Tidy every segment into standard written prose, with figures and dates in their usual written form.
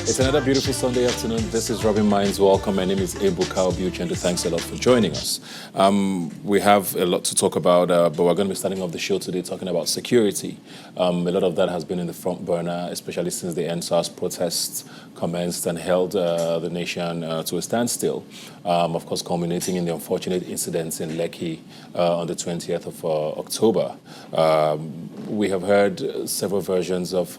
It's another beautiful Sunday afternoon. This is Rubbin Minds. Welcome. My name is Ebuka Obiuchendo. Thanks a lot for joining us. We have a lot to talk about, but we're going to be starting off the show today talking about security. A lot of that has been in the front burner, especially since the NSAS protests commenced and held the nation to a standstill. Of course, culminating in the unfortunate incidents in Lekki on the 20th of October. We have heard several versions of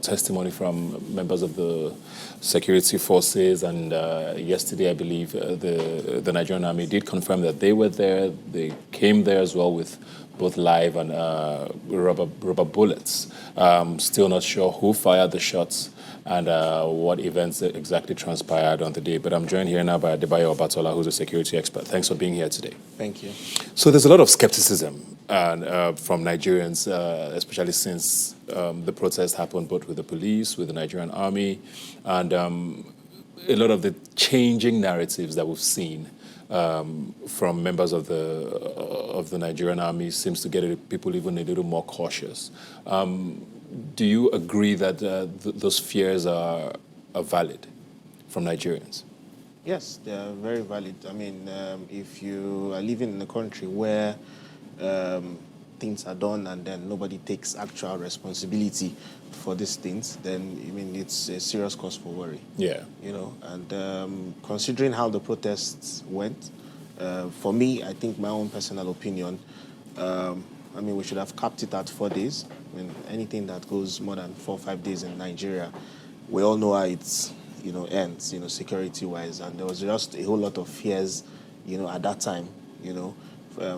testimony from members of the security forces, and yesterday I believe the Nigerian army did confirm that they were there. They came there as well with both live and rubber bullets. Still not sure who fired the shots and what events exactly transpired on the day. But I'm joined here now by Adebayo Obatola, who's a security expert. Thanks for being here today. Thank you. So there's a lot of skepticism from Nigerians, especially since the protest happened both with the police, with the Nigerian army, and a lot of the changing narratives that we've seen from members of the Nigerian army seems to get people even a little more cautious. Do you agree that those fears are valid from Nigerians? Yes, they are very valid. I mean, if you are living in a country where things are done and then nobody takes actual responsibility for these things, then I mean it's a serious cause for worry. Yeah. You know, and considering how the protests went, for me, I think my own personal opinion, I mean, we should have capped it at 4 days. I mean, anything that goes more than 4 or 5 days in Nigeria, we all know how it's, ends, security-wise. And there was just a whole lot of fears, at that time,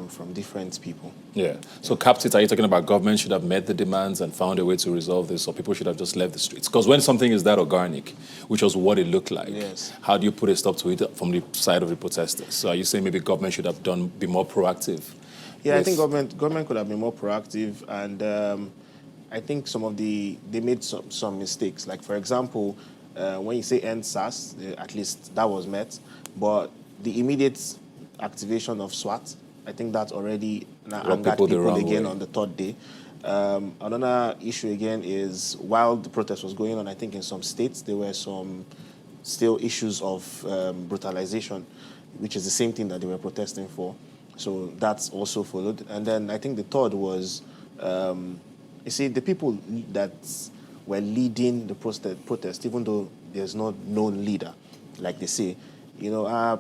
from different people. Yeah. So capped it, are you talking about government should have met the demands and found a way to resolve this, or people should have just left the streets? Because when something is that organic, which was what it looked like, yes, how do you put a stop to it from the side of the protesters? So are you saying maybe government should have be more proactive? Yeah, I think government could have been more proactive, and I think they made some mistakes. Like, for example, when you say end SARS, at least that was met, but the immediate activation of SWAT, I think that already angered people again on the third day. Another issue again is while the protest was going on, I think in some states there were some still issues of brutalization, which is the same thing that they were protesting for. So that's also followed. And then I think the third was, you see, the people that were leading the protest, even though there's no known leader, like they say, are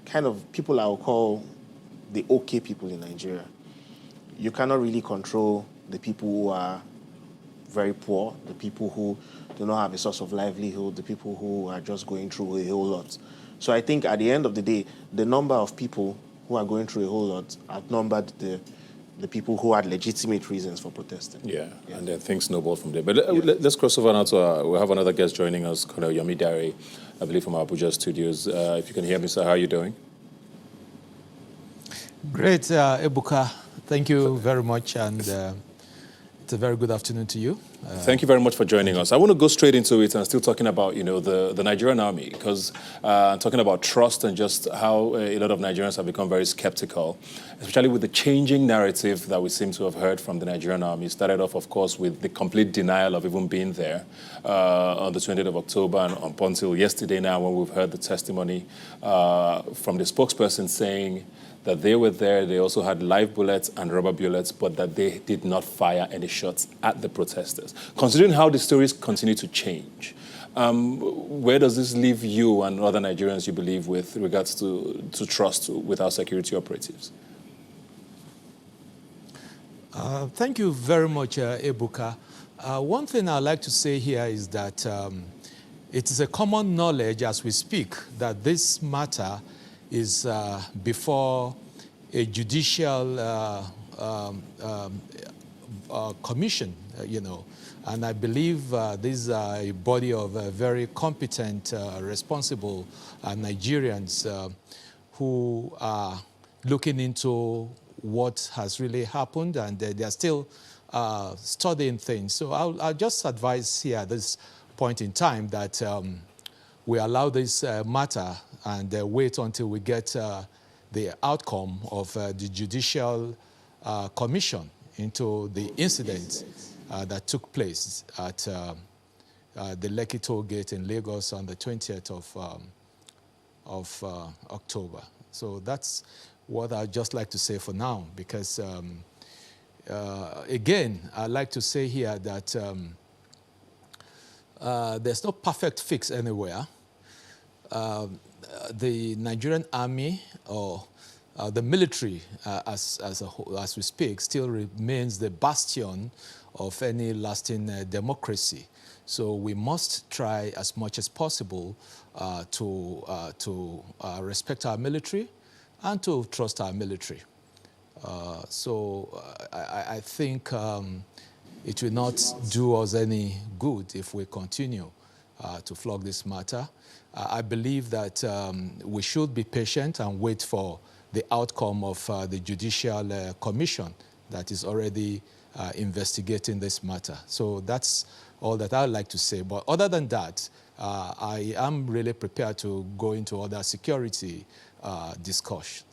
kind of people I would call the okay people in Nigeria. You cannot really control the people who are very poor, the people who do not have a source of livelihood, the people who are just going through a whole lot. So I think at the end of the day, the number of people who are going through a whole lot outnumbered the people who had legitimate reasons for protesting. Yeah. And then things snowballed from there. But let's cross over now to, we have another guest joining us, Colonel Yomi Dare, I believe from our Abuja studios. If you can hear me, sir, how are you doing? Great, Ebuka. Thank you very much, and it's a very good afternoon to you. Thank you very much for joining us. I want to go straight into it and still talking about, the Nigerian army, because talking about trust and just how a lot of Nigerians have become very skeptical, especially with the changing narrative that we seem to have heard from the Nigerian army. It started off, of course, with the complete denial of even being there on the 20th of October and up until yesterday now when we've heard the testimony from the spokesperson saying that they were there, they also had live bullets and rubber bullets, but that they did not fire any shots at the protesters. Considering how the stories continue to change, where does this leave you and other Nigerians, you believe, with regards to trust with our security operatives? Thank you very much, Ebuka. One thing I'd like to say here is that it is a common knowledge as we speak that this matter is before a judicial commission, and I believe this is a body of very competent, responsible Nigerians who are looking into what has really happened, and they are still studying things. So I'll just advise here at this point in time that we allow this matter and wait until we get the outcome of the judicial commission into the incident that took place at the Lekki toll gate in Lagos on the 20th of October. So that's what I'd just like to say for now, because again, I'd like to say here that there's no perfect fix anywhere. The Nigerian army or the military, as we speak, still remains the bastion of any lasting democracy. So we must try as much as possible to respect our military and to trust our military. I think it will not do us any good if we continue to flog this matter. I believe that we should be patient and wait for the outcome of the Judicial Commission that is already investigating this matter. So that's all that I'd like to say. But other than that, I am really prepared to go into other security discuss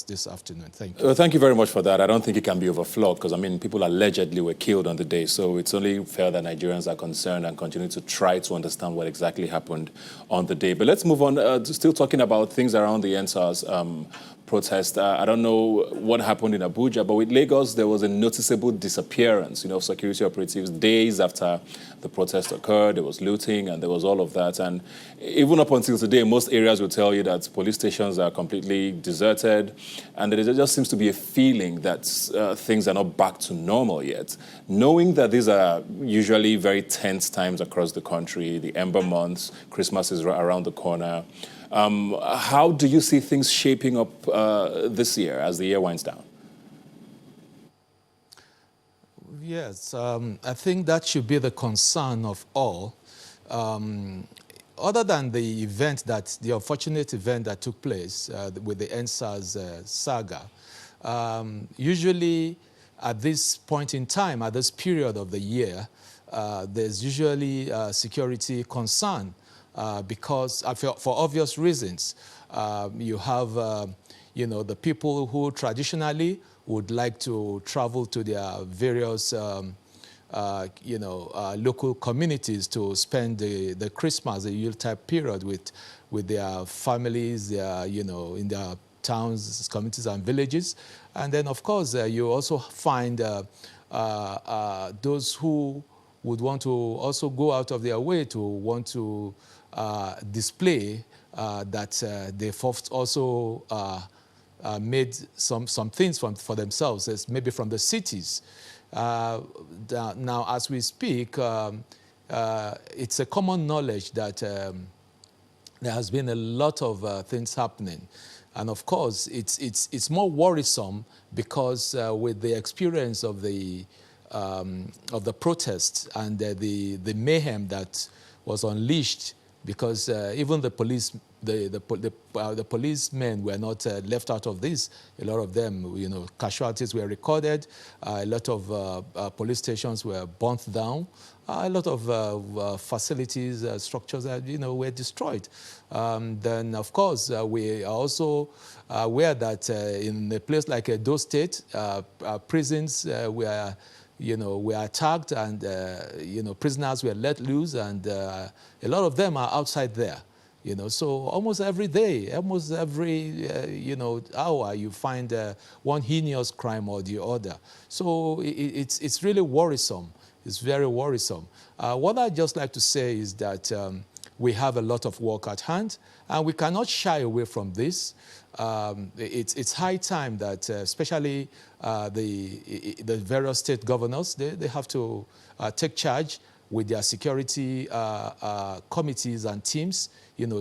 this afternoon. Thank you. Well, thank you very much for that. I don't think it can be overflowed because, I mean, people allegedly were killed on the day. So it's only fair that Nigerians are concerned and continue to try to understand what exactly happened on the day. But let's move on. Still talking about things around the NSAS protest. I don't know what happened in Abuja, but with Lagos, there was a noticeable disappearance, of security operatives days after the protest occurred. There was looting and there was all of that. And even up until today, most areas will tell you that police stations are completely deserted. And there just seems to be a feeling that things are not back to normal yet. Knowing that these are usually very tense times across the country, the Ember months, Christmas is around the corner. How do you see things shaping up this year as the year winds down? Yes, I think that should be the concern of all. Other than the unfortunate event that took place with the NSAS saga, usually at this point in time, at this period of the year, there's usually security concern. Because for obvious reasons, you have, the people who traditionally would like to travel to their various, local communities to spend the Christmas, the Yuletide period with their families, in their towns, communities, and villages. And then, of course, you also find those who would want to also go out of their way to want to display that they've also made some things for themselves, as maybe from the cities. Now, as we speak, it's a common knowledge that there has been a lot of things happening. And of course, it's more worrisome because with the experience of the protests and the mayhem that was unleashed, because even the policemen were not left out of this. A lot of them, casualties were recorded. A lot of police stations were burnt down. A lot of facilities, structures, were destroyed. Then, of course, we are also aware that in a place like Edo State, prisons were attacked and, prisoners were let loose, and a lot of them are outside there, So almost every day, almost every, hour, you find one heinous crime or the other. So it's really worrisome. It's very worrisome. What I'd just like to say is that we have a lot of work at hand, and we cannot shy away from this. It's high time that especially the various state governors, they have to take charge with their security committees and teams,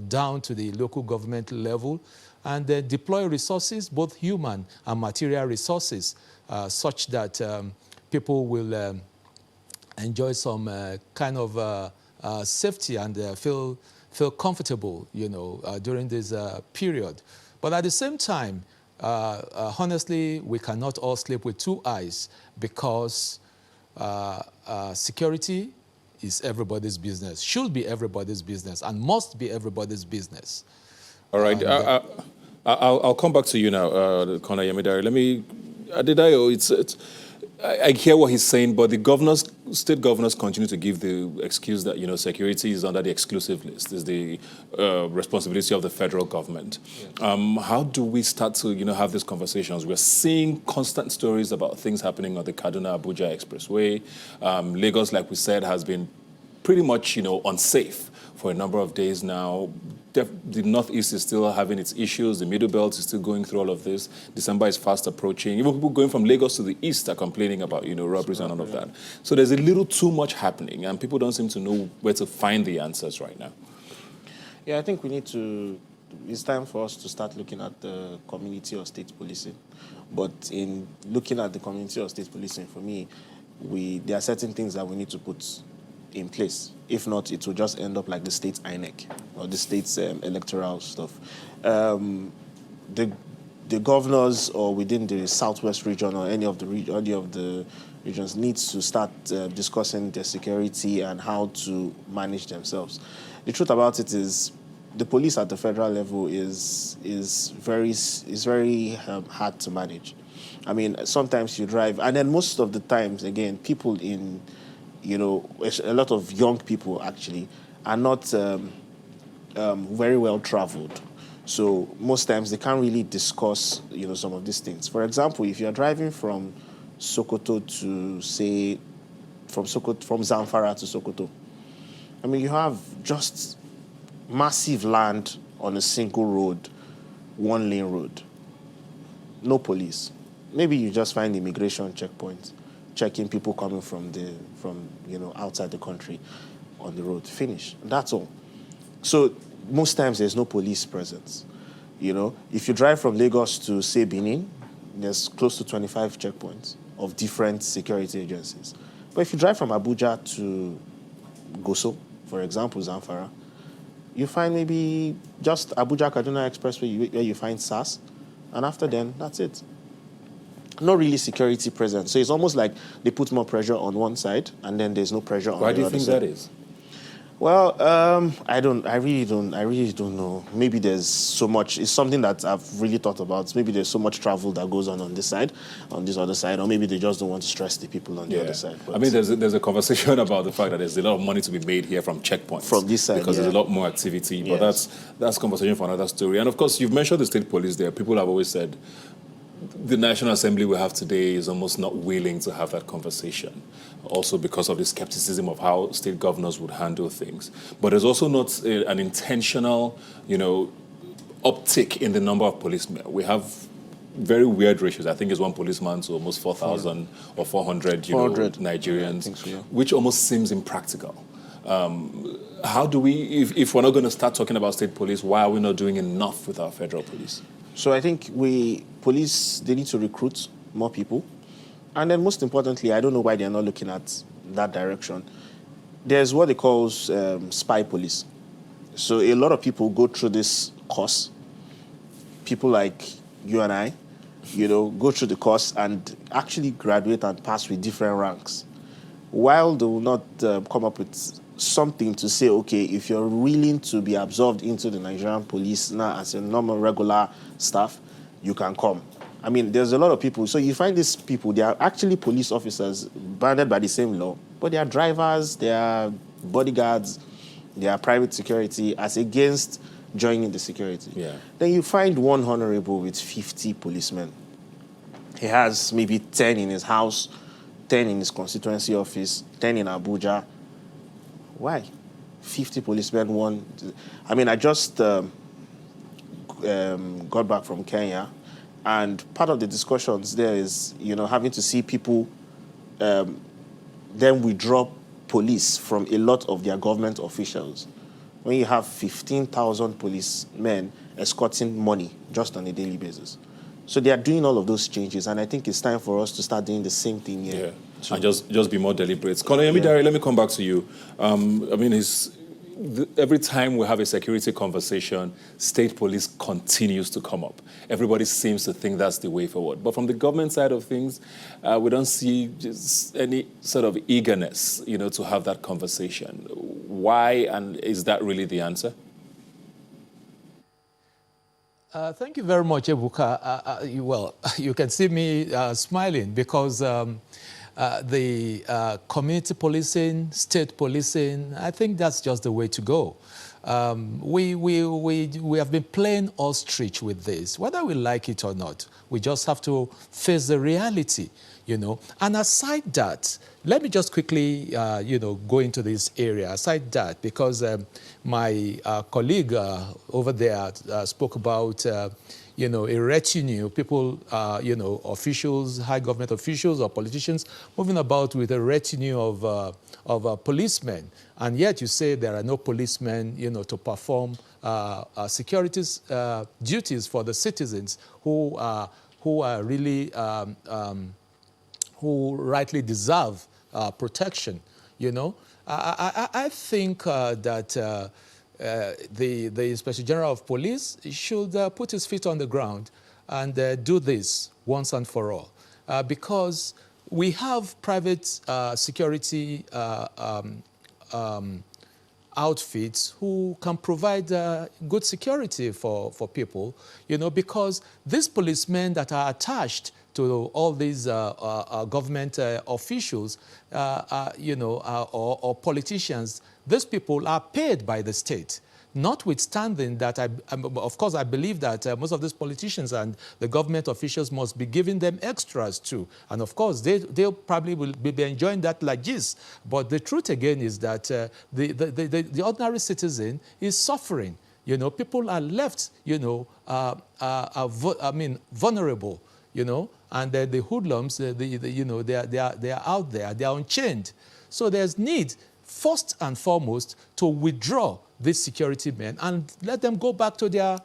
down to the local government level, and deploy resources, both human and material resources, such that people will enjoy some kind of safety and feel comfortable, during this period. But at the same time, honestly, we cannot all sleep with two eyes, because security is everybody's business, should be everybody's business, and must be everybody's business. All right. I'll come back to you now, Kona Yamidari. Let me, Adedayo, I hear what he's saying, but the governors, state governors, continue to give the excuse that security is under the exclusive list, is the responsibility of the federal government. How do we start to have these conversations? We're seeing constant stories about things happening on the Kaduna-Abuja Expressway. Lagos, like we said, has been pretty much unsafe for a number of days now. The Northeast is still having its issues. The Middle Belt is still going through all of this. December is fast approaching. Even people going from Lagos to the east are complaining about, robberies and all of that. So there's a little too much happening, and people don't seem to know where to find the answers right now. Yeah, I think it's time for us to start looking at the community or state policing. But in looking at the community or state policing, for me, there are certain things that we need to put in place. If not, it will just end up like the state's INEC or the state's electoral stuff. The governors or within the Southwest region or any of the regions needs to start discussing their security and how to manage themselves. The truth about it is, the police at the federal level is very hard to manage. I mean, sometimes you drive, and then most of the times, again, people in a lot of young people actually are not very well traveled. So most times they can't really discuss, some of these things. For example, if you're driving from Sokoto to, say, from Zamfara to Sokoto, I mean, you have just massive land on a single road, one-lane road. No police. Maybe you just find immigration checkpoints, checking people coming from outside the country on the road. Finish. That's all. So most times there's no police presence. If you drive from Lagos to, say, Benin, there's close to 25 checkpoints of different security agencies. But if you drive from Abuja to Goso, for example, Zamfara, you find maybe just Abuja-Kaduna Expressway where you find SAS, and after then, that's it. Not really security present. So it's almost like they put more pressure on one side, and then there's no pressure on the other side. Why do you think that is? Well, I really don't know. Maybe there's so much. It's something that I've really thought about. Maybe there's so much travel that goes on this side, on this other side, or maybe they just don't want to stress the people on the other side. But I mean, there's a conversation about the fact that there's a lot of money to be made here from checkpoints. From this side, because there's a lot more activity. Yes. But that's conversation for another story. And of course, you've mentioned the state police there. People have always said the National Assembly we have today is almost not willing to have that conversation, also because of the skepticism of how state governors would handle things. But there's also not an intentional, uptick in the number of policemen. We have very weird ratios. I think it's one policeman to almost 4,000 or 400, 400 Nigerians, I think so, yeah. Which almost seems impractical. How do we, if we're not going to start talking about state police, why are we not doing enough with our federal police? So I think police, they need to recruit more people. And then most importantly, I don't know why they're not looking at that direction. There's what they call spy police. So a lot of people go through this course. People like you and I, go through the course and actually graduate and pass with different ranks. While they will not come up with something to say, okay, if you're willing to be absorbed into the Nigerian police now as a normal, regular staff, you can come. I mean, there's a lot of people. So you find these people, they are actually police officers banded by the same law, but they are drivers, they are bodyguards, they are private security as against joining the security. Yeah. Then you find one honorable with 50 policemen. He has maybe 10 in his house, 10 in his constituency office, 10 in Abuja. Why? 50 policemen, one. I mean, I just got back from Kenya, and part of the discussions there is, having to see people then withdraw police from a lot of their government officials. When you have 15,000 policemen escorting money just on a daily basis. So they are doing all of those changes, and I think it's time for us to start doing the same thing here. Yeah. And just be more deliberate. Colonel Yemidari, let me come back to you. I mean, every time we have a security conversation, state police continues to come up. Everybody seems to think that's the way forward. But from the government side of things, we don't see just any sort of eagerness, to have that conversation. Why, and is that really the answer? Thank you very much, Ebuka. Well, you can see me smiling because the community policing, state policing, I think that's just the way to go. We have been playing ostrich with this, whether we like it or not. We just have to face the reality, you know. And aside that, let me just quickly, you know, go into this area. Aside that, because my colleague over there spoke about, you know, a retinue, people, you know, officials, high government officials or politicians moving about with a retinue of policemen. And yet you say there are no policemen, you know, to perform security duties for the citizens who are really, who rightly deserve protection, you know. I think that the Inspector General of Police should put his feet on the ground and do this once and for all. Because we have private security outfits who can provide good security for people, you know, because these policemen that are attached to all these government officials, you know, or politicians, these people are paid by the state. Notwithstanding that, of course, I believe that most of these politicians and the government officials must be giving them extras too. And of course, they'll probably will be enjoying that like this. But the truth again is that the ordinary citizen is suffering. You know, people are left, you know, vulnerable, you know, and the hoodlums, you know, they are out there, they are unchained. So there's need, first and foremost, to withdraw these security men and let them go back to their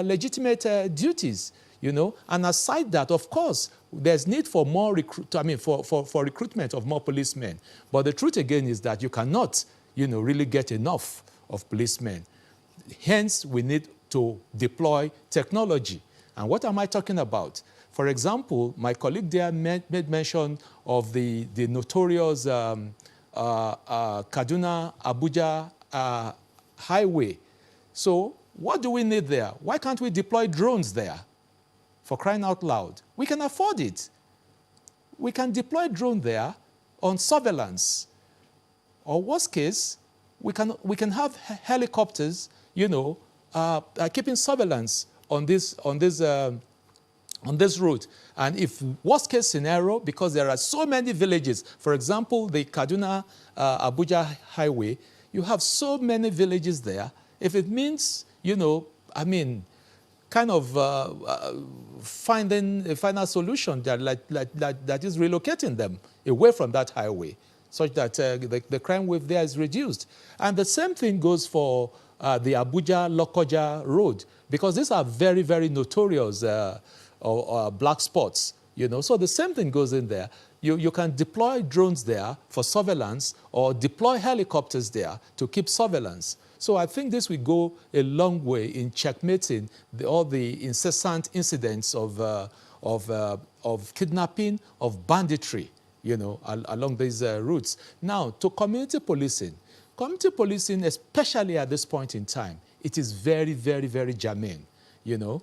legitimate duties, you know. And aside that, of course, there's need for more for recruitment of more policemen. But the truth again is that you cannot, you know, really get enough of policemen. Hence, we need to deploy technology. And what am I talking about? For example, my colleague there made mention of the notorious Kaduna-Abuja highway. So what do we need there? Why can't we deploy drones there? For crying out loud. We can afford it. We can deploy drone there on surveillance. Or worst case, we can have helicopters, you know, keeping surveillance on this route. And if worst case scenario, because there are so many villages, for example, the Kaduna-Abuja highway, you have so many villages there. If it means, you know, I mean, kind of finding a final solution that is relocating them away from that highway, such that the crime wave there is reduced. And the same thing goes for the Abuja-Lokoja road, because these are very, very notorious black spots, you know. So the same thing goes in there. You can deploy drones there for surveillance or deploy helicopters there to keep surveillance. So I think this will go a long way in checkmating all the incessant incidents of kidnapping, of banditry, you know, along these routes. Now, to community policing. Community policing, especially at this point in time, it is very, very, very germane, you know.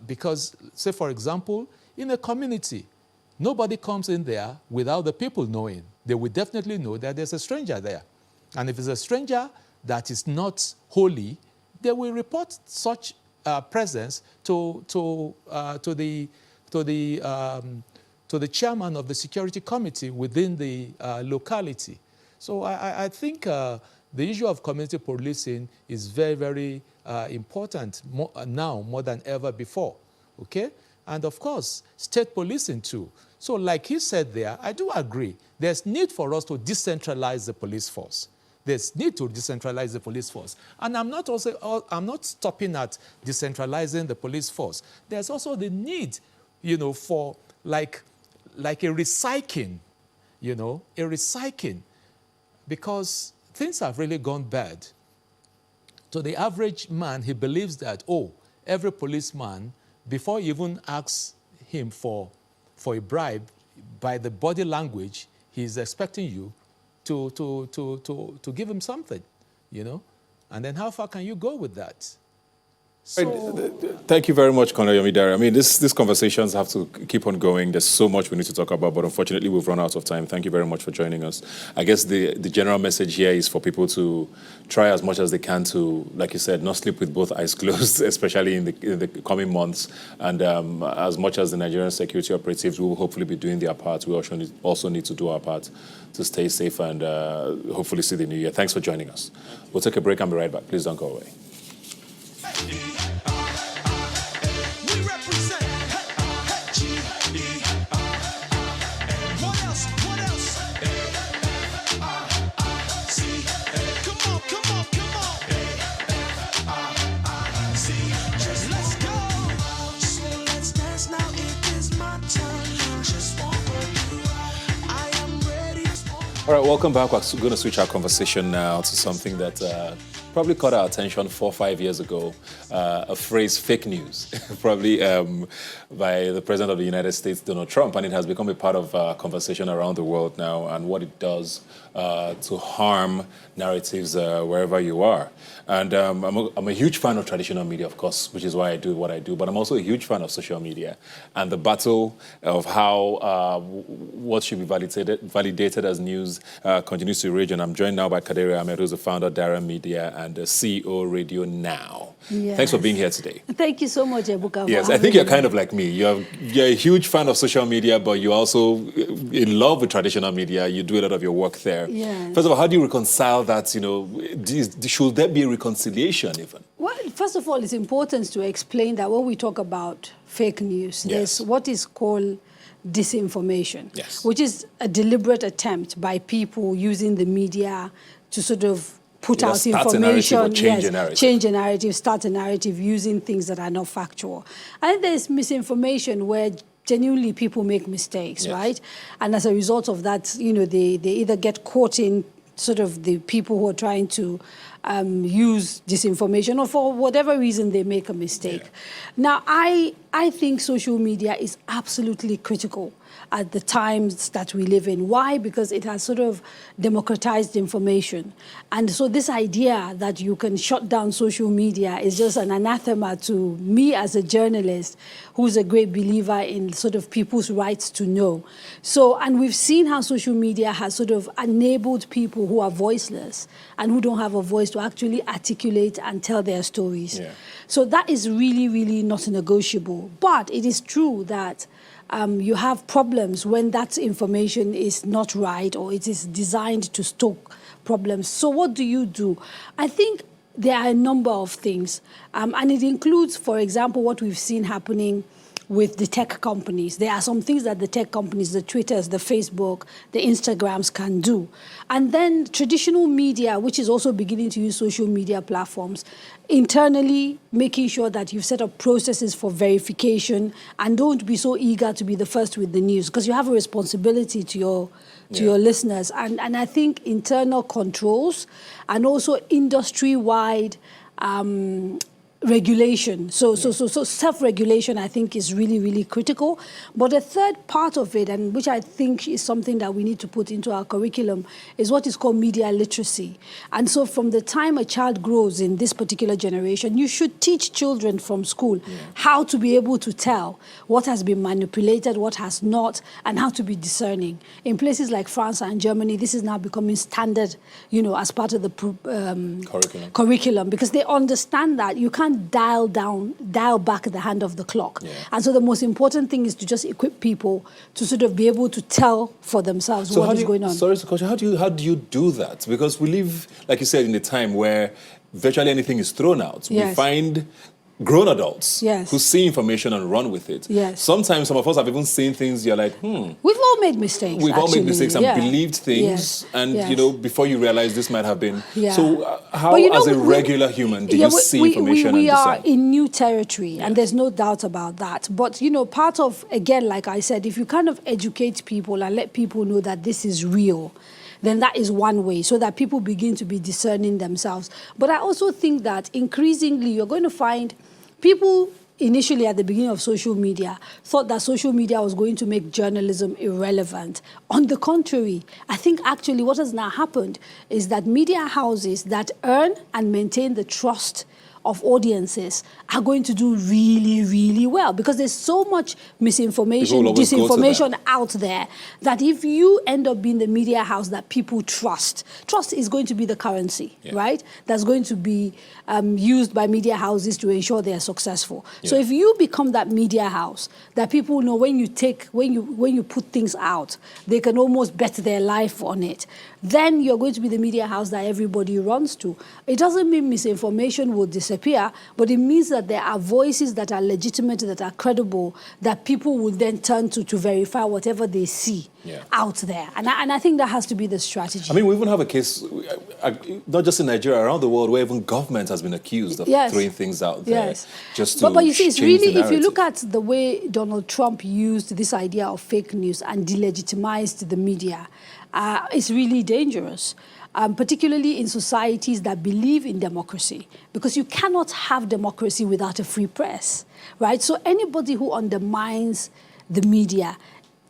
Because, say, for example, in a community, nobody comes in there without the people knowing. They will definitely know that there's a stranger there. And if it's a stranger that is not holy, they will report such presence to the chairman of the security committee within the locality. So I think the issue of community policing is very, very important now more than ever before, okay? And of course, state policing too. So like he said there, I do agree. There's need for us to decentralize the police force. There's need to decentralize the police force. And I'm not stopping at decentralizing the police force. There's also the need, you know, for like a recycling, you know, a recycling, because things have really gone bad. To the average man, he believes that, oh, every policeman, before you even ask him for a bribe, by the body language, he's expecting you to give him something, you know? And then how far can you go with that? Thank you very much, Colonel Yomidara. I mean, these conversations have to keep on going. There's so much we need to talk about, but unfortunately, we've run out of time. Thank you very much for joining us. I guess the general message here is for people to try as much as they can to, like you said, not sleep with both eyes closed, especially in the coming months. And as much as the Nigerian security operatives will hopefully be doing their part, we also need to do our part to stay safe and hopefully see the new year. Thanks for joining us. We'll take a break and be right back. Please don't go away. All right, welcome back. We're going to switch our conversation now to something that probably caught our attention 4 or 5 years ago, a phrase, fake news, probably by the President of the United States, Donald Trump, and it has become a part of conversation around the world now and what it does to harm narratives wherever you are. And I'm a huge fan of traditional media, of course, which is why I do what I do, but I'm also a huge fan of social media and the battle of how what should be validated as news continues to rage. And I'm joined now by Kaderi Ahmed, who's the founder of Dara Media and the CEO Radio Now. Yes. Thanks for being here today. Thank you so much, Ebuka. Yes, I think you're kind of like me. You're a huge fan of social media, but you're also in love with traditional media. You do a lot of your work there. Yes. First of all, how do you reconcile that? You know, should there be a reconciliation even? Well, first of all, it's important to explain that when we talk about fake news, there's what is called disinformation, which is a deliberate attempt by people using the media to sort of put out information, change a narrative, start a narrative using things that are not factual. And then there's misinformation where genuinely people make mistakes, right? And as a result of that, you know, they either get caught in sort of the people who are trying to use disinformation, or for whatever reason they make a mistake. Now, I think social media is absolutely critical at the times that we live in. Why? Because it has sort of democratized information. And so this idea that you can shut down social media is just an anathema to me as a journalist who's a great believer in sort of people's rights to know. So, and we've seen how social media has sort of enabled people who are voiceless and who don't have a voice to actually articulate and tell their stories. So that is really, really not negotiable. But it is true that you have problems when that information is not right or it is designed to stoke problems. So what do? I think there are a number of things, and it includes, for example, what we've seen happening with the tech companies. There are some things that the tech companies, the Twitters, the Facebook, the Instagrams can do. And then traditional media, which is also beginning to use social media platforms, internally making sure that you've set up processes for verification and don't be so eager to be the first with the news, because you have a responsibility to your listeners. And I think internal controls and also industry-wide regulation. So self-regulation, I think, is really, really critical. But a third part of it, and which I think is something that we need to put into our curriculum, is what is called media literacy. And so from the time a child grows in this particular generation, you should teach children from school how to be able to tell what has been manipulated, what has not, and how to be discerning. In places like France and Germany, this is now becoming standard, you know, as part of the curriculum, because they understand that you can't dial back the hand of the clock. And so the most important thing is to just equip people to sort of be able to tell for themselves what is going on. Sorry, Coach, how do you do that? Because we live, like you said, in a time where virtually anything is thrown out. We find grown adults who see information and run with it. Sometimes some of us have even seen things you're like, We've all made mistakes. We've all made mistakes and believed things. And, you know, before you realize this might have been. So how, as a regular human, do you see information and decide? We are in new territory, and there's no doubt about that. But, you know, part of, again, like I said, if you kind of educate people and let people know that this is real, then that is one way, so that people begin to be discerning themselves. But I also think that increasingly you're going to find people initially at the beginning of social media thought that social media was going to make journalism irrelevant. On the contrary, I think actually what has now happened is that media houses that earn and maintain the trust of audiences are going to do really, really well, because there's so much misinformation, disinformation out there, that if you end up being the media house that people trust is going to be the currency, right? That's going to be used by media houses to ensure they are successful. So if you become that media house that people know, when you put things out, they can almost bet their life on it, then you're going to be the media house that everybody runs to. It doesn't mean misinformation will disappear, but it means that there are voices that are legitimate, that are credible, that people will then turn to verify whatever they see out there. And I think that has to be the strategy. I mean, we even have a case, not just in Nigeria, around the world, where even government has been accused of throwing things out there. Just to but you see, it's really, if you look at the way Donald Trump used this idea of fake news and delegitimized the media, it's really dangerous, particularly in societies that believe in democracy, because you cannot have democracy without a free press, right? So anybody who undermines the media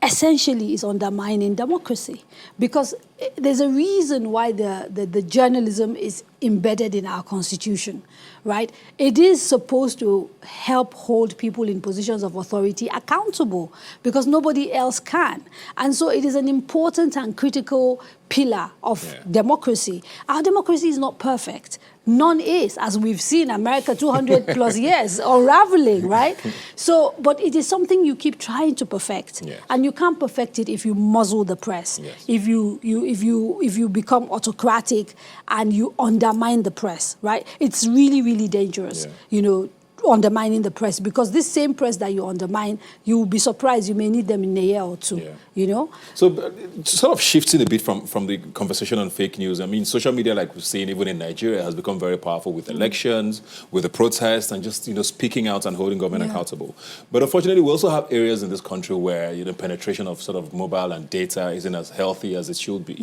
essentially is undermining democracy, because there's a reason why the journalism is embedded in our constitution, right? It is supposed to help hold people in positions of authority accountable, because nobody else can. And so it is an important and critical pillar of democracy. Our democracy is not perfect. None is, as we've seen America 200 plus years unraveling, right? So, but it is something you keep trying to perfect, and you can't perfect it if you muzzle the press, if you become autocratic and you undermine the press, right? It's really, really dangerous, you know, undermining the press, because this same press that you undermine, you will be surprised, you may need them in a year or two, you know? So sort of shifting a bit from the conversation on fake news, I mean, social media, like we've seen, even in Nigeria, has become very powerful with elections, with the protests, and just, you know, speaking out and holding government accountable. But unfortunately, we also have areas in this country where, you know, penetration of sort of mobile and data isn't as healthy as it should be.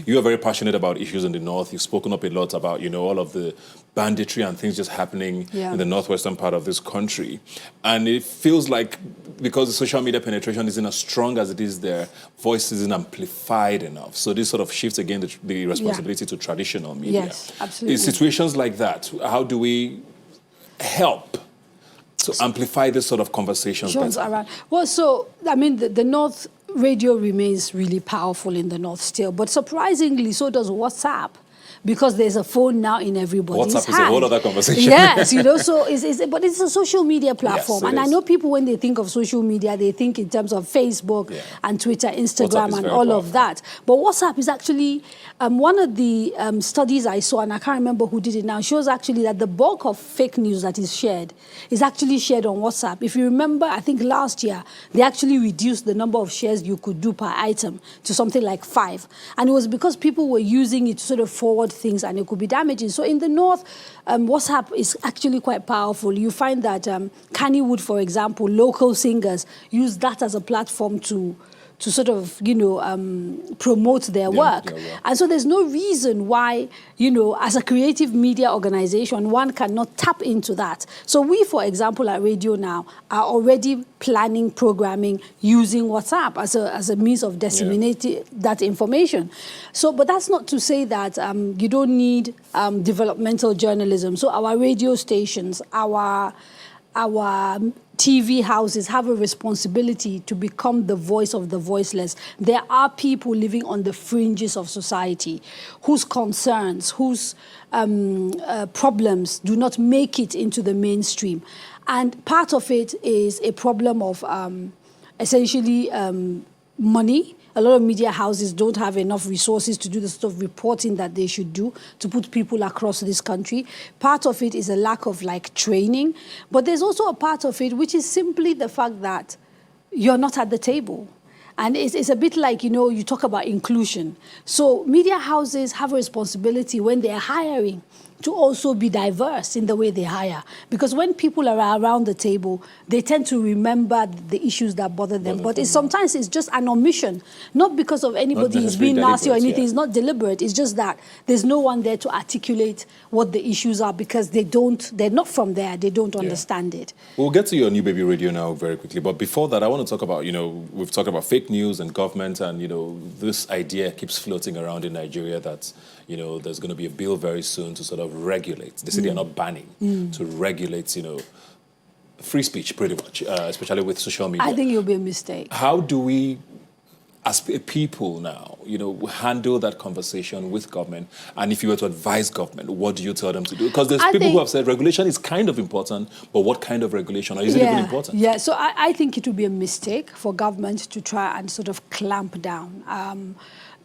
You are very passionate about issues in the North. You've spoken up a lot about, you know, all of the banditry and things just happening in the northwestern part of this country. And it feels like, because the social media penetration isn't as strong as it is there, voice isn't amplified enough. So this sort of shifts again the responsibility to traditional media. Yes, absolutely. In situations like that, how do we help to amplify this sort of conversations better? Well, so, I mean, the North radio remains really powerful in the North still, but surprisingly, so does WhatsApp, because there's a phone now in everybody's hand. WhatsApp is a whole other conversation. Yes, you know, so but it's a social media platform. Yes, and I know people, when they think of social media, they think in terms of Facebook and Twitter, Instagram, and all of that. But WhatsApp is actually, one of the studies I saw, and I can't remember who did it now, shows actually that the bulk of fake news that is actually shared on WhatsApp. If you remember, I think last year, they actually reduced the number of shares you could do per item to something like 5. And it was because people were using it to sort of forward things, and it could be damaging. So in the North, WhatsApp is actually quite powerful. You find that Kannywood, for example, local singers use that as a platform to sort of, you know, promote their work. And so there's no reason why, you know, as a creative media organization, one cannot tap into that. So we, for example, at Radio Now, are already planning programming using WhatsApp as a means of disseminating that information. So, but that's not to say that you don't need developmental journalism. So our radio stations, our TV houses have a responsibility to become the voice of the voiceless. There are people living on the fringes of society whose concerns, whose problems do not make it into the mainstream. And part of it is a problem of essentially money. A lot of media houses don't have enough resources to do the sort of reporting that they should do to put people across this country. Part of it is a lack of training, but there's also a part of it which is simply the fact that you're not at the table. And it's a bit like, you know, you talk about inclusion. So media houses have a responsibility when they're hiring to also be diverse in the way they hire. Because when people are around the table, they tend to remember the issues that bother them. But sometimes it's just an omission, not because of anybody is being nasty or anything. It's not deliberate. It's just that there's no one there to articulate what the issues are, because they're not from there. They don't understand it. We'll get to your new baby Radio Now very quickly. But before that, I want to talk about, you know, we've talked about fake news and government, and, you know, this idea keeps floating around in Nigeria that, you know, there's going to be a bill very soon to sort of regulate. They say they're not banning, to regulate, you know, free speech pretty much, especially with social media. I think it'll be a mistake. How do we, as people now, you know, handle that conversation with government? And if you were to advise government, what do you tell them to do? Because there's people who have said regulation is kind of important, but what kind of regulation? Or is it even important? Yeah, so I think it would be a mistake for government to try and sort of clamp down.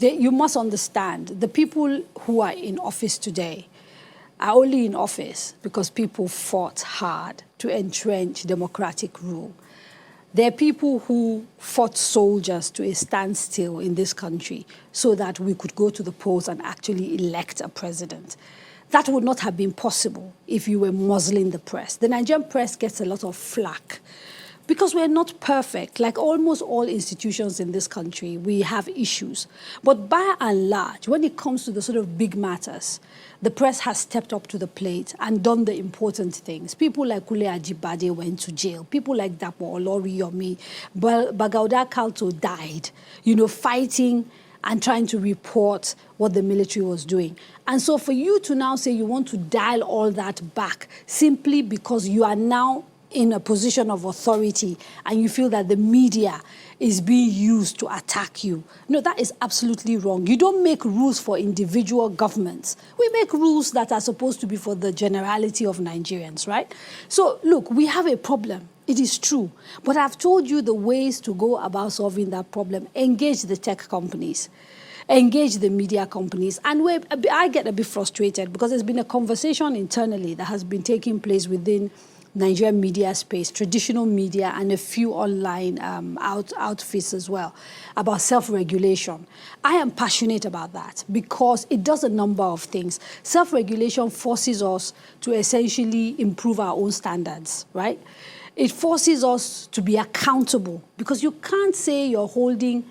You must understand, the people who are in office today are only in office because people fought hard to entrench democratic rule. There are people who fought soldiers to a standstill in this country so that we could go to the polls and actually elect a president. That would not have been possible if you were muzzling the press. The Nigerian press gets a lot of flack because we're not perfect. Like almost all institutions in this country, we have issues. But by and large, when it comes to the sort of big matters, the press has stepped up to the plate and done the important things. People like Kule Ajibade went to jail. People like Dapo Oloriyomi, Bagauda Kalto died, you know, fighting and trying to report what the military was doing. And so for you to now say you want to dial all that back simply because you are now in a position of authority and you feel that the media is being used to attack you. No, that is absolutely wrong. You don't make rules for individual governments. We make rules that are supposed to be for the generality of Nigerians, right? So look, we have a problem. It is true. But I've told you the ways to go about solving that problem. Engage the tech companies. Engage the media companies. And I get a bit frustrated because there's been a conversation internally that has been taking place within Nigerian media space, traditional media, and a few online outfits as well, about self-regulation. I am passionate about that because it does a number of things. Self-regulation forces us to essentially improve our own standards, right? It forces us to be accountable because you can't say you're holding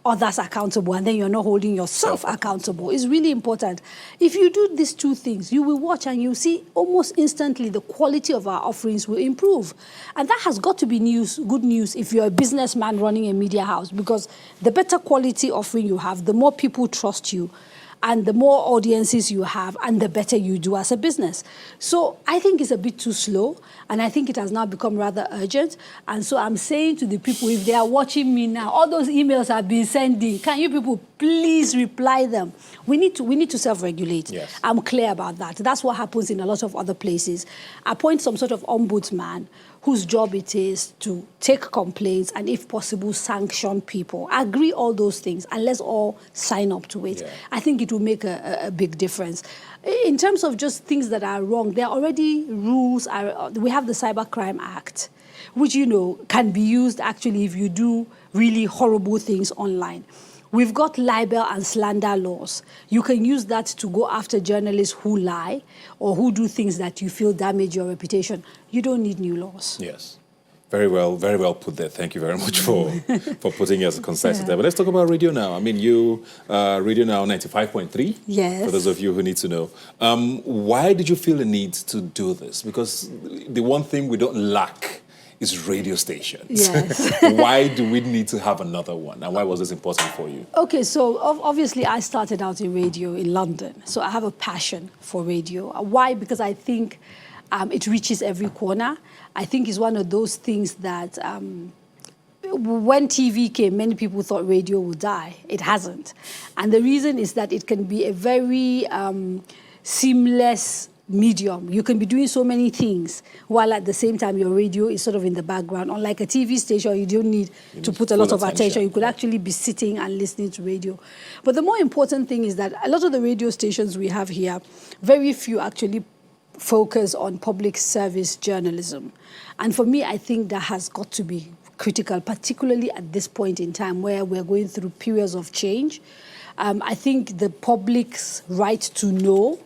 others accountable and then you're not holding yourself accountable. It's really important. If you do these two things, you will watch and you'll see almost instantly the quality of our offerings will improve. And that has got to be good news if you're a businessman running a media house, because the better quality offering you have, the more people trust you, and the more audiences you have, and the better you do as a business. So I think it's a bit too slow, and I think it has now become rather urgent. And so I'm saying to the people, if they are watching me now, all those emails I've been sending, can you people please reply them? We need to self-regulate. Yes. I'm clear about that. That's what happens in a lot of other places. Appoint some sort of ombudsman whose job it is to take complaints and, if possible, sanction people. Agree all those things, and let's all sign up to it. Yeah. I think it will make a big difference. In terms of just things that are wrong, there are already rules. We have the Cybercrime Act, which, you know, can be used actually if you do really horrible things online. We've got libel and slander laws. You can use that to go after journalists who lie or who do things that you feel damage your reputation. You don't need new laws. Yes. Very well put there. Thank you very much for putting us concise there. But let's talk about radio now. I mean, you, Radio Now 95.3. Yes. For those of you who need to know. Why did you feel the need to do this? Because the one thing we don't lack is radio stations. Yes. Why do we need to have another one? And why was this important for you? Okay, so obviously I started out in radio in London. So I have a passion for radio. Why? Because I think it reaches every corner. I think it's one of those things that when TV came, many people thought radio would die. It hasn't. And the reason is that it can be a very seamless medium. You can be doing so many things while at the same time your radio is sort of in the background. Unlike a TV station, you don't need to put a lot of attention. You could actually be sitting and listening to radio. But the more important thing is that a lot of the radio stations we have here, very few actually focus on public service journalism. And for me, I think that has got to be critical, particularly at this point in time where we're going through periods of change. I think the public's right to know,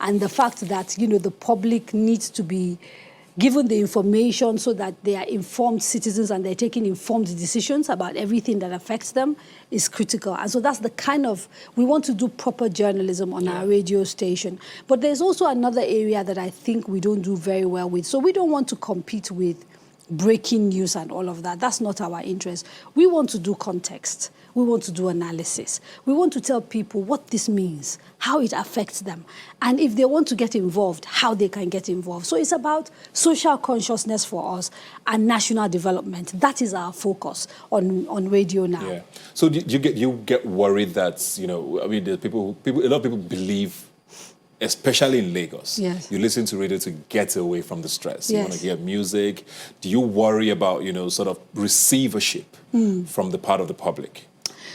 and the fact that, you know, the public needs to be given the information so that they are informed citizens and they're taking informed decisions about everything that affects them is critical. And so that's the kind of, we want to do proper journalism on our radio station. But there's also another area that I think we don't do very well with. So we don't want to compete with breaking news and all of that. That's not our interest. We want to do context. we want to do analysis. We want to tell people what this means, how it affects them, and if they want to get involved, how they can get involved. So it's about social consciousness for us and national development. That is our focus on radio now. Yeah. So do you get worried that, you know, I mean, a lot of people believe, especially in Lagos, yes, you listen to radio to get away from the stress. You yes, want to hear music. Do you worry about, you know, sort of receivership from the part of the public?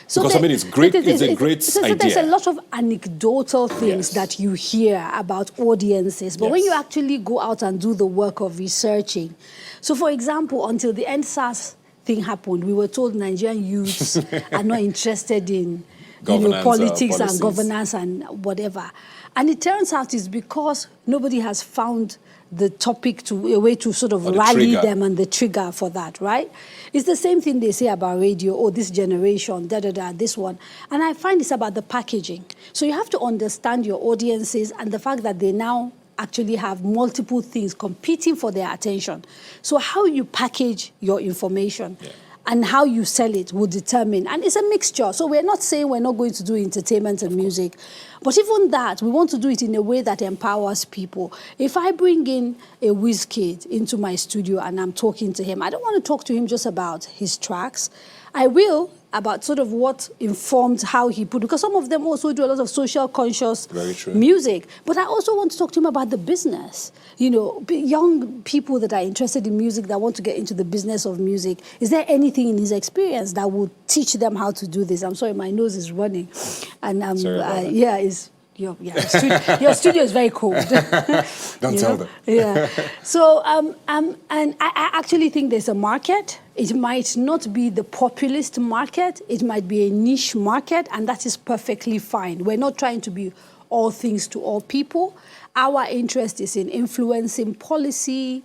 So because, I mean, it's great. It's a great idea. There's a lot of anecdotal things that you hear about audiences, but when you actually go out and do the work of researching. So, for example, until the EndSARS thing happened, we were told Nigerian youths are not interested in politics and governance and whatever. And it turns out it's because nobody has found the topic a way to sort of rally them and the trigger for that, right? It's the same thing they say about radio, oh, this generation, this one. And I find it's about the packaging. So you have to understand your audiences and the fact that they now actually have multiple things competing for their attention. So how you package your information and how you sell it will determine. And it's a mixture. So we're not saying we're not going to do entertainment and music. But even that, we want to do it in a way that empowers people. If I bring in a Wizkid into my studio and I'm talking to him, I don't want to talk to him just about his tracks. I will about sort of what informed how he put, because some of them also do a lot of social conscious music. But I also want to talk to him about the business. You know, young people that are interested in music, that want to get into the business of music. Is there anything in his experience that would teach them how to do this? I'm sorry, my nose is running. And your studio is very cold. Don't tell them. Yeah. So, and I actually think there's a market. It might not be the populist market. It might be a niche market, and that is perfectly fine. We're not trying to be all things to all people. Our interest is in influencing policy,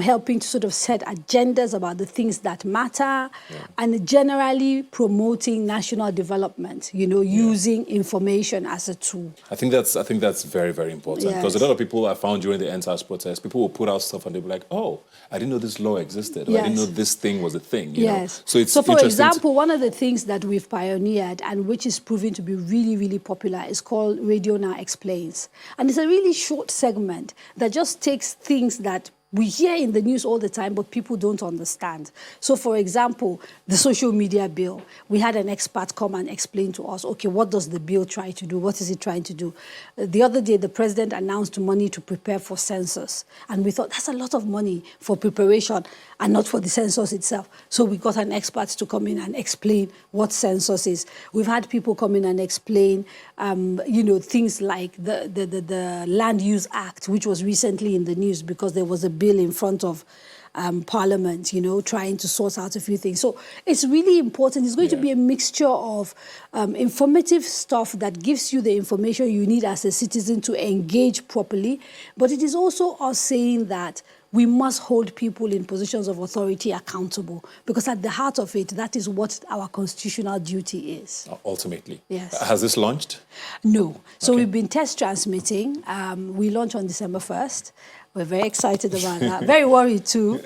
helping to sort of set agendas about the things that matter, and generally promoting national development, you know, using information as a tool. I think that's very, very important, because a lot of people I found during the EndSARS protest, people will put out stuff and they'll be like, oh, I didn't know this law existed, or I didn't know this thing was a thing. You know? So for example, one of the things that we've pioneered and which is proving to be really, really popular is called Radio Now Explains. And it's a really short segment that just takes things that we hear in the news all the time, but people don't understand. So, for example, the social media bill, we had an expert come and explain to us, okay, what does the bill try to do? What is it trying to do? The other day, the president announced money to prepare for census. And we thought, that's a lot of money for preparation and not for the census itself. So we got an expert to come in and explain what census is. We've had people come in and explain, things like the Land Use Act, which was recently in the news because there was a bill in front of Parliament, you know, trying to sort out a few things. So it's really important. It's going to be a mixture of informative stuff that gives you the information you need as a citizen to engage properly. But it is also us saying that we must hold people in positions of authority accountable, because at the heart of it, that is what our constitutional duty is. Ultimately. Yes. Has this launched? No. So we've been test transmitting. We launched on December 1st. We're very excited about that. Very worried too.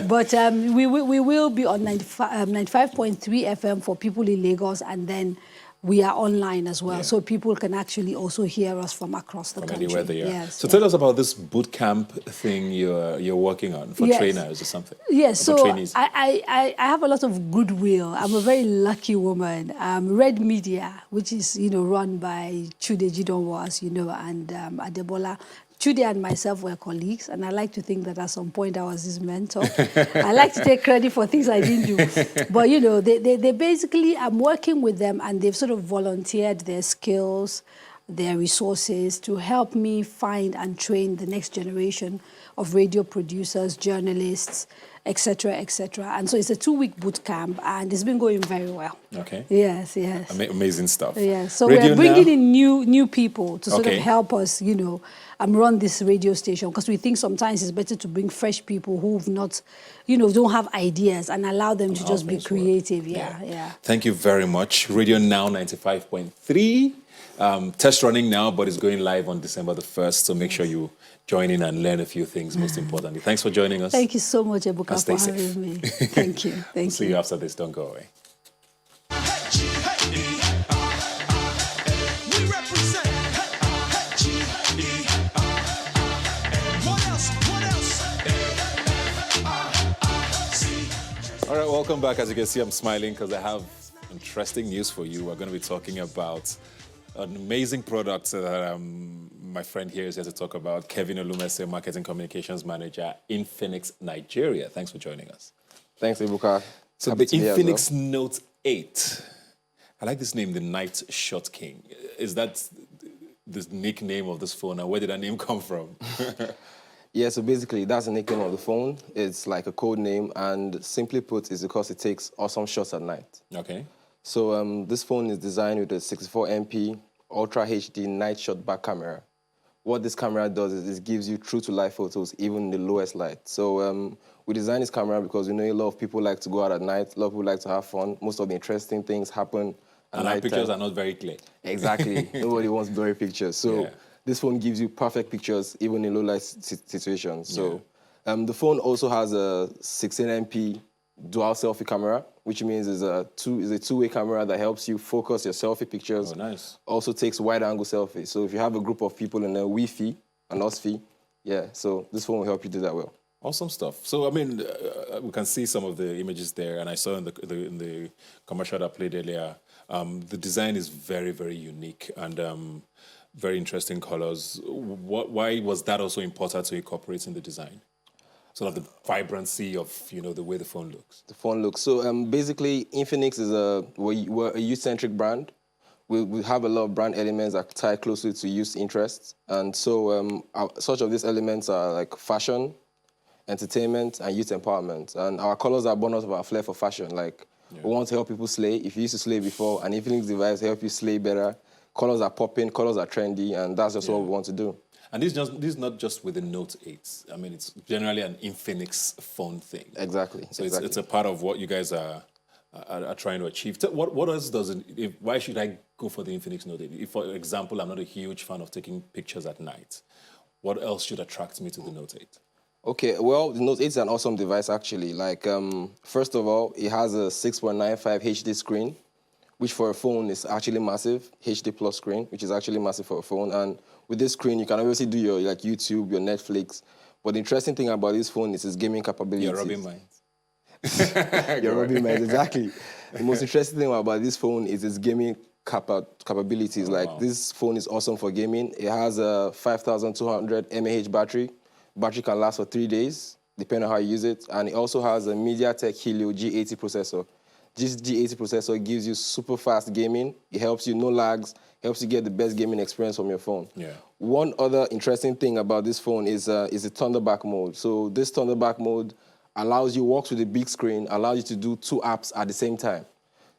But we will be on 95.3 FM for people in Lagos, and then we are online as well, so people can actually also hear us from across the country. Anywhere they are. Yes, so tell us about this boot camp thing you're working on for trainers or something. Yes, so I have a lot of goodwill. I'm a very lucky woman. Red Media, which is run by Chude Jidonwas, and Adebola. Chude and myself were colleagues, and I like to think that at some point I was his mentor. I like to take credit for things I didn't do. But, they basically, I'm working with them, and they've sort of volunteered their skills, their resources to help me find and train the next generation of radio producers, journalists, etc., etc. And so it's a 2-week boot camp, and it's been going very well. Okay. Yes. Amazing stuff. Yes. So we're bringing in new people to sort of help us, run this radio station, because we think sometimes it's better to bring fresh people who've not, don't have ideas, and allow them to just be creative. Yeah. Thank you very much. Radio Now 95.3. Test running now, but it's going live on December the 1st. So make sure you join in and learn a few things, most importantly. Thanks for joining us. Thank you so much, Ebuka, for having me. Thank you. See you after this. Don't go away. Welcome back. As you can see, I'm smiling because I have interesting news for you. We're going to be talking about an amazing product that my friend here is here to talk about, Kevin Olumese, Marketing Communications Manager in Phoenix, Nigeria. Thanks for joining us. Thanks, Ibuka. So the Infinix Note 8. I like this name, the Night Shot King. Is that the nickname of this phone, and where did that name come from? Yeah, so basically that's the nickname of the phone. It's like a code name, and simply put, is because it takes awesome shots at night. Okay. So this phone is designed with a 64MP Ultra HD night shot back camera. What this camera does is it gives you true-to-life photos, even in the lowest light. So we designed this camera because we know a lot of people like to go out at night, a lot of people like to have fun. Most of the interesting things happen at night. And our pictures are not very clear. Exactly. Nobody wants blurry pictures. So this phone gives you perfect pictures, even in low-light situations. So the phone also has a 16MP dual selfie camera, which means it's a two-way camera that helps you focus your selfie pictures. Oh, nice. Also takes wide-angle selfies. So if you have a group of people in a Wi-Fi, an OSFI, so this phone will help you do that well. Awesome stuff. So, I mean, we can see some of the images there, and I saw in the commercial that played earlier, the design is very, very unique and very interesting colors. Why was that also important to incorporate in the design? Sort of the vibrancy of, the way the phone looks. The phone looks. So basically, Infinix is we're a youth-centric brand. We have a lot of brand elements that tie closely to youth interests. And so such of these elements are like fashion, entertainment, and youth empowerment. And our colors are born out of our flair for fashion. Like, we want to help people slay. If you used to slay before, an Infinix device help you slay better. Colors are popping, colors are trendy, and that's just what we want to do. And this is not just with the Note 8. I mean, it's generally an Infinix phone thing. Exactly. So it's a part of what you guys are trying to achieve. What else does it? Why should I go for the Infinix Note 8? If, for example, I'm not a huge fan of taking pictures at night, what else should attract me to the Note 8? Okay, well, the Note 8 is an awesome device, actually. Like, first of all, it has a 6.95 HD screen, which for a phone is actually massive, HD plus screen, which is actually massive for a phone. And with this screen, you can obviously do your YouTube, your Netflix. But the interesting thing about this phone is its gaming capabilities. Your Rubbin Minds. Your Rubbin Minds, exactly. The most interesting thing about this phone is its gaming capabilities. This phone is awesome for gaming. It has a 5,200 mAh battery. Battery can last for 3 days, depending on how you use it. And it also has a MediaTek Helio G80 processor. This G80 processor gives you super fast gaming. It helps you, no lags, helps you get the best gaming experience from your phone. Yeah. One other interesting thing about this phone is the Thunderback mode. So this Thunderback mode works with a big screen, allows you to do 2 apps at the same time.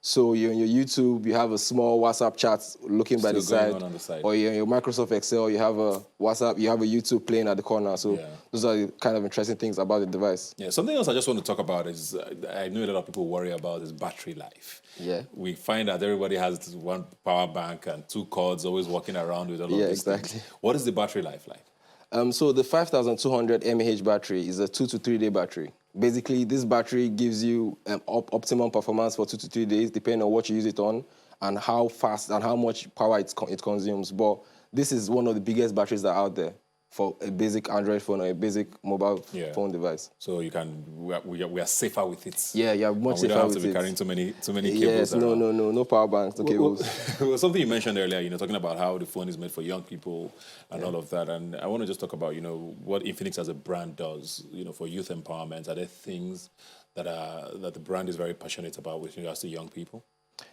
So you're on your YouTube, you have a small WhatsApp chat looking by the side, on the side, or you're in your Microsoft Excel, you have a WhatsApp, you have a YouTube playing at the corner. So those are the kind of interesting things about the device. Yeah, something else I just want to talk about is, I know a lot of people worry about is battery life. Yeah. We find that everybody has one power bank and 2 cords always walking around with all of these things. What is the battery life like? So the 5,200 mAh battery is a 2 to 3 day battery. Basically, this battery gives you optimum performance for 2 to 3 days, depending on what you use it on and how fast and how much power it consumes. But this is one of the biggest batteries that are out there for a basic Android phone or a basic mobile phone device. So we are safer with it. Yeah, much safer with it. We don't have to be carrying too many cables. Yes, no power banks, no cables. Well, something you mentioned earlier, talking about how the phone is made for young people and all of that. And I want to just talk about, what Infinix as a brand does, for youth empowerment. Are there things that the brand is very passionate about with regards to young people?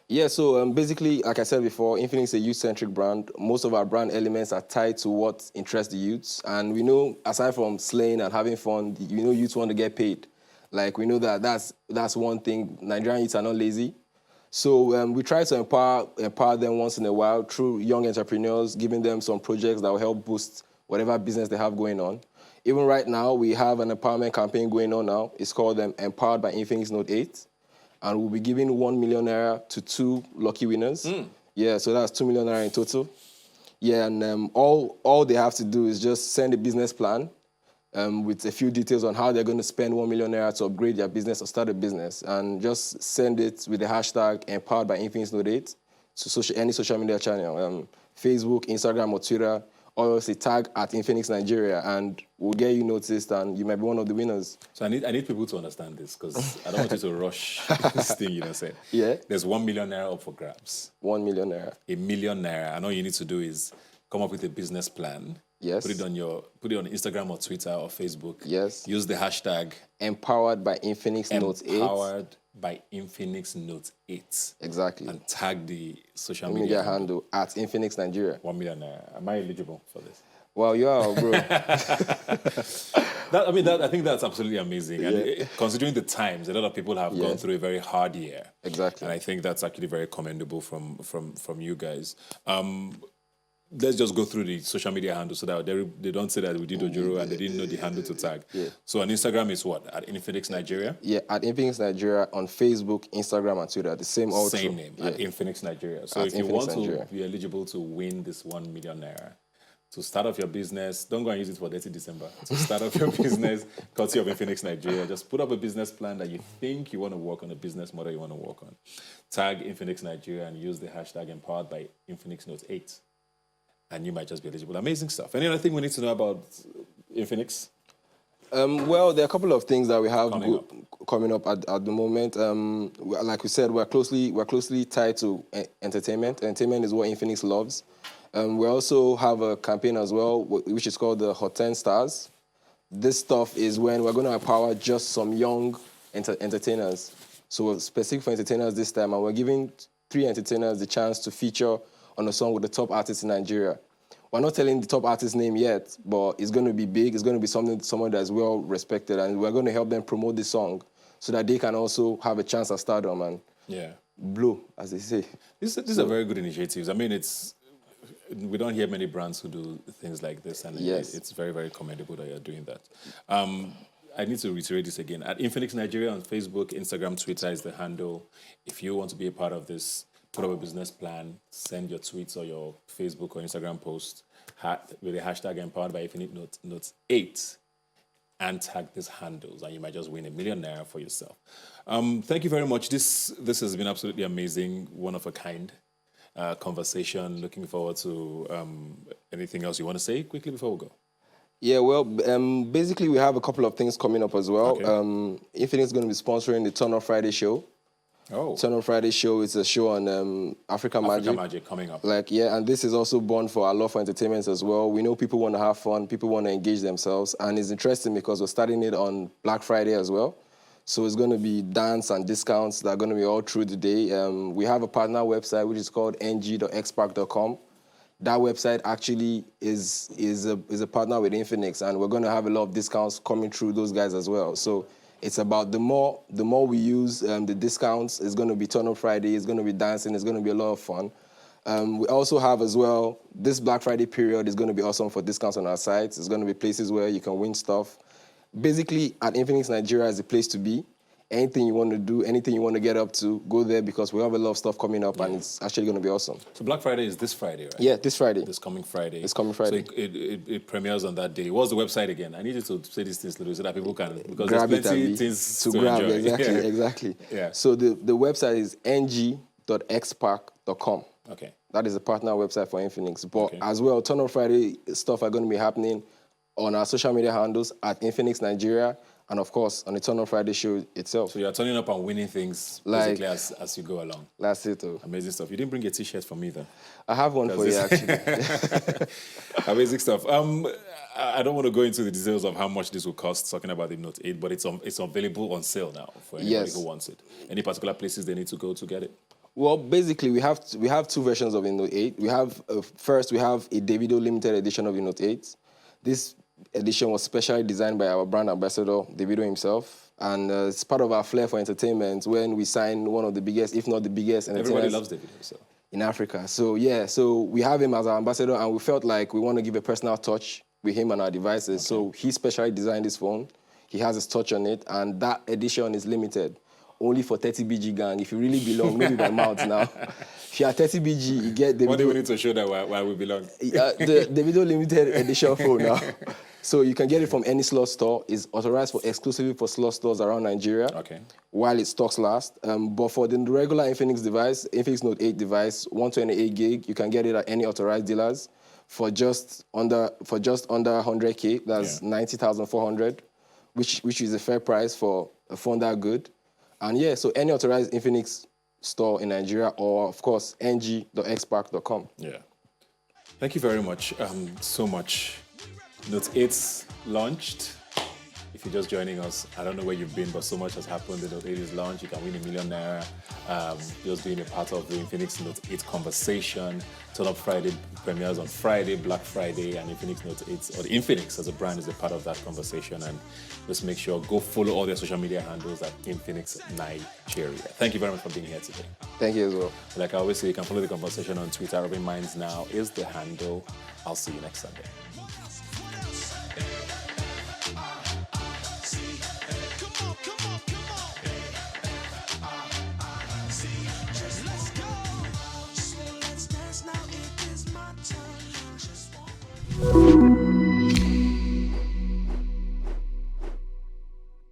Yeah, so basically, like I said before, Infinix is a youth-centric brand. Most of our brand elements are tied to what interests the youths. And we know, aside from slaying and having fun, youths want to get paid. Like, we know that's one thing. Nigerian youths are not lazy. So we try to empower them once in a while through young entrepreneurs, giving them some projects that will help boost whatever business they have going on. Even right now, we have an empowerment campaign going on now. It's called Empowered by Infinix Note 8. And we'll be giving 1 million naira to 2 lucky winners. Yeah, so that's 2 million naira in total. Yeah, and all they have to do is just send a business plan with a few details on how they're going to spend 1 million naira to upgrade their business or start a business. And just send it with the hashtag Empowered by Infinix Note 8 to any social media channel, Facebook, Instagram, or Twitter. or say tag at Infinix Nigeria, and we'll get you noticed, and you might be one of the winners. So I need people to understand this, because I don't want you to rush this thing, say. Yeah. There's 1 million naira up for grabs. 1 million naira. $1 million naira. And all you need to do is come up with a business plan. Yes. Put it on Instagram or Twitter or Facebook. Yes. Use the hashtag Empowered by Infinix Note 8. Empowered by Infinix Note 8. Exactly. And tag the social media handle at Infinix Nigeria. 1 million naira. Am I eligible for this? Well, you are, bro. I think that's absolutely amazing. Yeah. And considering the times, a lot of people have gone through a very hard year. Exactly. And I think that's actually very commendable from you guys. Let's just go through the social media handles so that they don't say that we did Ojoro and they didn't know the handle to tag. Yeah. So on Instagram is what? At Infinix Nigeria? Yeah, at Infinix Nigeria on Facebook, Instagram, and Twitter. The same name, at Infinix Nigeria. So if you want to be eligible to win this 1 million naira, to start off your business, don't go and use it for 30 December. To start off your business, courtesy of Infinix Nigeria, just put up a business plan that you think you want to work on, a business model you want to work on. Tag Infinix Nigeria and use the hashtag Empowered by Infinix Note 8. And you might just be eligible. Amazing stuff. Any other thing we need to know about Infinix? Well, there are a couple of things that we have coming up at the moment. Like we said, we're closely tied to entertainment. Entertainment is what Infinix loves. We also have a campaign as well, which is called the Hot 10 Stars. This stuff is when we're going to empower just some young entertainers. So we're specific for entertainers this time, and we're giving 3 entertainers the chance to feature on a song with the top artists in Nigeria. We're not telling the top artist's name yet, but it's going to be big. It's going to be someone that's well respected, and we're going to help them promote this song so that they can also have a chance at stardom and blow, as they say. These are very good initiatives. I mean, we don't hear many brands who do things like this, and it's very, very commendable that you're doing that. I need to reiterate this again. At Infinix Nigeria on Facebook, Instagram, Twitter is the handle. If you want to be a part of this, put up a business plan, send your tweets or your Facebook or Instagram post with the hashtag Empowered by Infinix Note 8 and tag these handles, and you might just win $1 million naira for yourself. Thank you very much. This has been absolutely amazing, one of a kind conversation. Looking forward to anything else you want to say quickly before we go. Yeah, well, basically we have a couple of things coming up as well. Okay. Infinix is going to be sponsoring the Turn Up Friday show. Oh. Turn On Friday show is a show on African Magic coming up. And this is also born for our love for entertainment as well. We know people want to have fun, people want to engage themselves, and it's interesting because we're starting it on Black Friday as well. So it's going to be dance and discounts that are going to be all through the day. We have a partner website which is called ng.xpark.com. That website actually is a partner with Infinix, and we're going to have a lot of discounts coming through those guys as well. So it's about the more we use the discounts, it's going to be Turn Up Friday, it's going to be dancing, it's going to be a lot of fun. We also have as well, this Black Friday period is going to be awesome for discounts on our sites. It's going to be places where you can win stuff. Basically, at Infinix Nigeria is the place to be. Anything you want to do, anything you want to get up to, go there because we have a lot of stuff coming up and it's actually going to be awesome. So Black Friday is this Friday, right? Yeah, this Friday. This coming Friday. It's coming Friday. So it premieres on that day. What's the website again? I need you to say these things slowly so that people can, because grab there's plenty things to grab. Enjoy. Exactly. Yeah. So the website is ng.xpark.com. Okay. That is a partner website for Infinix. But as well, Turn Up Friday stuff are going to be happening on our social media handles at Infinix Nigeria, and of course on the Turn Up Friday show itself. So you're turning up and winning things basically as you go along. That's it. Amazing stuff. You didn't bring a T-shirt for me though. I have one for you actually. Amazing stuff. I don't want to go into the details of how much this will cost, talking about the Note 8, but it's available on sale now for anybody who wants it. Any particular places they need to go to get it? Well, basically, we have two versions of the Note 8. We have first we have a Davido limited edition of the Note 8. This edition was specially designed by our brand ambassador, Davido himself, and it's part of our flair for entertainment when we sign one of the biggest, if not the biggest, everybody loves Davido, so. In Africa. So so we have him as our ambassador, and we felt like we want to give a personal touch with him and our devices. So he specially designed this phone. He has his touch on it, and that edition is limited. Only for 30 BG gang. If you really belong, maybe by mouth now. If you are 30 BG, you get the. What do we need to show that why we belong? The Davido limited edition phone now. So you can get it from any slot store. It's authorized exclusively for slot stores around Nigeria. Okay. While its stocks last. But for the regular Infinix device, Infinix Note 8 device, 128 gig, you can get it at any authorized dealers. for just under 100K. That's 90,400, which is a fair price for a phone that good. And yeah, so any authorized Infinix store in Nigeria, or of course ng.xpark.com. Yeah. Thank you very much. So much. Note 8 launched. If you're just joining us, I don't know where you've been, but so much has happened. The Note 8 is launched. You can win #1 million. Just being a part of the Infinix Note 8 conversation. Turn Up Friday premieres on Friday, Black Friday, and Infinix Note 8, or the Infinix as a brand, is a part of that conversation. And just make sure, go follow all their social media handles at Infinix Nigeria. Thank you very much for being here today. Thank you as well. Like I always say, you can follow the conversation on Twitter. Rubbin Minds now is the handle. I'll see you next Sunday.